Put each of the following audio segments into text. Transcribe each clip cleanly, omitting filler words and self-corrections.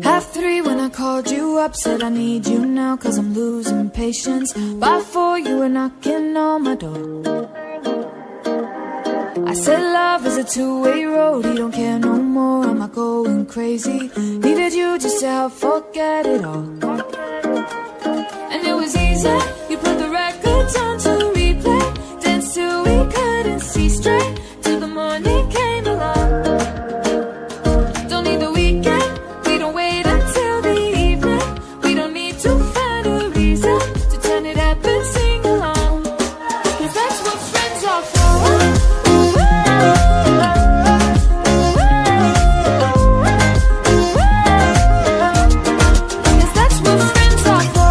Half three when I called you up, said I need you now cause I'm losing patience. By four you were knocking on my door. I said love is a two-way road, he don't care no more, am I going crazy? Needed you just to help forget it all. And it was easy, you put the records on to replay, danced till we couldn't see straight, till the morning came along. Don't need the weekend, we don't wait until the evening, we don't need to find a reason to turn it up and sing along, cause that's what friends are for. Cause that's what friends are for.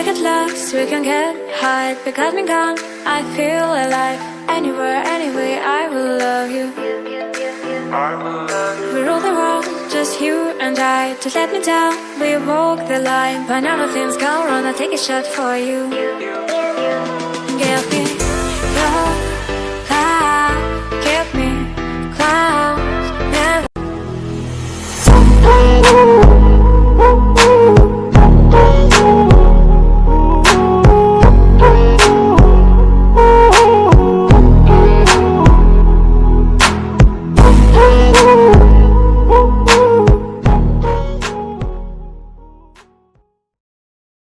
get lost, we can get high. Because me gone, I feel alive. Anywhere, anyway, I will love you. We rule the world, just you and I. Just let me down, we walk the line. When all the things go wrong, I'll take a shot for you. Give me your love, give me clouds, never.